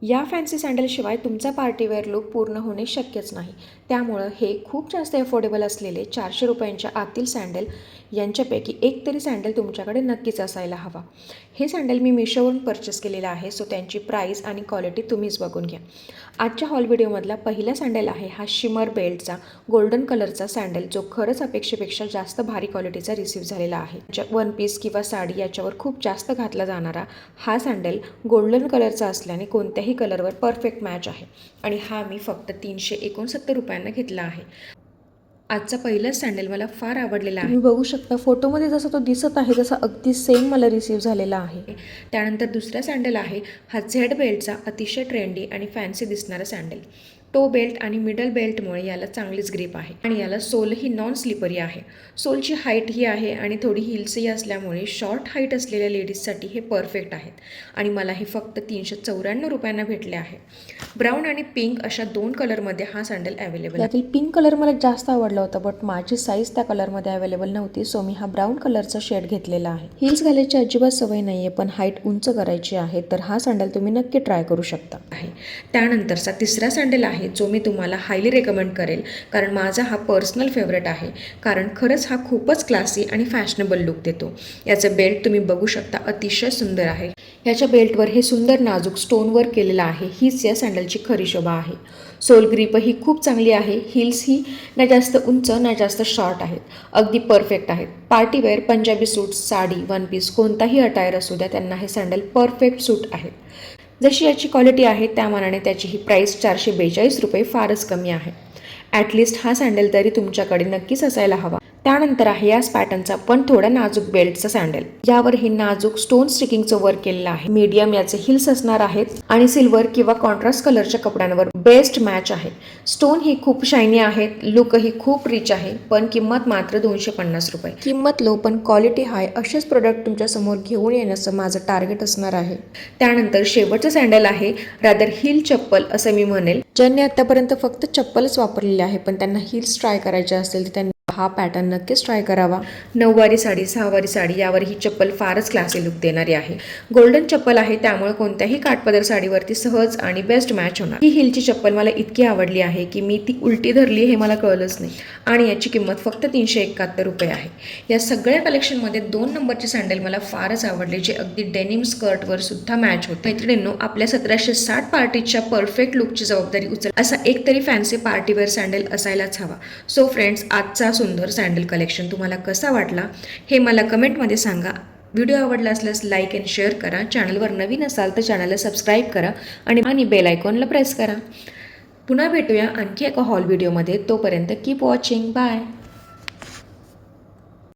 या फॅन्सी सँडलशिवाय तुमचा party wear look पूर्ण होणे शक्यच नाही. त्यामुळं हे खूप जास्त अफोर्डेबल असलेले 400 रुपयांच्या आतील सँडल यांच्यापैकी एक तरी सँडल तुमच्याकडे नक्कीच असायला हवा. हे सँडल मी मिशोवरून परचेस केलेलं आहे, सो त्यांची प्राईस आणि क्वालिटी तुम्हीच बघून घ्या. आजच्या हॉल व्हिडिओमधला पहिला सँडल आहे हा शिमर बेल्टचा गोल्डन कलरचा सँडल, जो खरंच अपेक्षेपेक्षा जास्त भारी क्वालिटीचा रिसीव्ह झालेला आहे. वन पीस किंवा साडी याच्यावर खूप जास्त घातला जाणारा हा सँडल गोल्डन कलरचा असल्याने कोणत्याही कलरवर परफेक्ट मॅच आहे आणि हा मी फक्त 369 रुपयांना घेतला आहे. आजचा पहिलाच सँडल मला फार आवडलेला आहे. तुम्ही बघू शकता फोटोमध्ये जसा तो दिसत आहे तसा अगदी सेम मला रिसीव्ह झालेला आहे. त्यानंतर दुसरा सँडल आहे हा झेड बेल्टचा अतिशय ट्रेंडी आणि फॅन्सी दिसणारा सँडल. टो बेल्ट आणि मिडल बेल्टमुळे याला चांगलीच ग्रिप आहे आणि याला सोलही नॉन स्लिपरी आहे. सोलची हाईट ही आहे आणि थोडी हिल्सही असल्यामुळे शॉर्ट हाईट असलेल्या लेडीजसाठी हे परफेक्ट आहेत आणि मला हे फक्त 394 रुपयांना भेटले आहे. ब्राऊन आणि पिंक अशा 2 कलरमध्ये हा सँडल अवेलेबल. यातील पिंक कलर मला जास्त आवडला होता, बट माझी साईज त्या कलरमध्ये अवेलेबल नव्हती, सो मी हा ब्राऊन कलरचा शेड घेतलेला आहे. हिल्स घालायची अजिबात सवय नाही आहे, पण हाईट उंच करायची आहे तर हा सँडल तुम्ही नक्की ट्राय करू शकता. त्यानंतरचा तिसरा सँडल आहे जो मी तुम्हाला हायली रेकमेंड करेल, कारण माझा हा पर्सनल फेवरेट आहे. कारण खरंच हा खूपच क्लासी आणि फॅशनेबल लुक देतो. याचं बेल्ट तुम्ही बघू शकता, अतिशय सुंदर आहे. याच्या बेल्टवर हे सुंदर नाजूक स्टोन वर्क केलेलं आहे. हीच या सँडलची खरी शोभा आहे. सोल ग्रिपही खूप चांगली आहे. हिल्स ही ना जास्त उंच ना जास्त शॉर्ट आहेत, अगदी परफेक्ट आहेत. पार्टीवेअर, पंजाबी सूट, साडी, वन पीस कोणताही अटायर असू द्या, त्यांना हे सँडल परफेक्ट सूट आहेत. जशी याची क्वालिटी आहे त्या मानाने त्याची ही प्राईस 442 रुपये फारच कमी आहे. ॲटलिस्ट हा सँडल तरी तुमच्याकडे नक्कीच असायला हवा. त्यानंतर आहे याच पॅटर्नचा पण थोडा नाजूक बेल्टचा सँडल. यावर हे नाजूक स्टोन स्टिकिंगचं वर्क केलेलं आहे. मीडियम याचे हिल्स असणार आहेत आणि सिल्वर किंवा कॉन्ट्रास्ट कलरच्या कपड्यांवर बेस्ट मॅच आहे. स्टोन ही खूप शायनी आहेत, लुकही खूप रिच आहे, पण किंमत मात्र 250 रुपये. किंमत लो पण क्वालिटी हाय असेच प्रोडक्ट तुमच्यासमोर घेऊन येण्याचं माझं टार्गेट असणार आहे. त्यानंतर शेवटचं सँडल आहे रादर हिल चप्पल असं मी म्हणेल. ज्यांनी आतापर्यंत फक्त चप्पलच वापरलेली आहे पण त्यांना हिल्स ट्राय करायचे असतील तर त्यांनी हा पॅटर्न नक्कीच ट्राय करावा. 9वारी साडी, 6वारी साडी यावर ही चप्पल फारच क्लासी लुक देणारी आहे. गोल्डन चप्पल आहे, त्यामुळे कोणत्याही काठपदर साडीवरती सहज आणि बेस्ट मॅच होणार. ही हिलची चप्पल मला इतकी आवडली आहे की मी ती उलटी धरली हे मला कळलंच नाही आणि याची किंमत फक्त 371 रुपये आहे. या सगळ्या कलेक्शनमध्ये 2 नंबरचे सँडल मला फारच आवडले, जे अगदी डेनिम स्कर्टवर सुद्धा मॅच होते. मैत्रिणींनो, आपल्या 1760 पार्टीच्या परफेक्ट लुकची जबाबदारी उचल असा एक तरी फॅन्सी पार्टीवेअर सँडल असायलाच हवा. सो फ्रेंड्स, आजचा सुंदर सँडल कलेक्शन तुम्हाला कसा वाटला हे मला कमेंटमध्ये सांगा. व्हिडिओ आवडला असल्यास लाईक अँड शेअर करा. चॅनलवर नवीन असाल तर चॅनलला सबस्क्राईब करा आणि बेल आयकॉनला प्रेस करा. पुन्हा भेटूया आणखी एका हॉल व्हिडिओमध्ये. तोपर्यंत कीप वॉचिंग. बाय.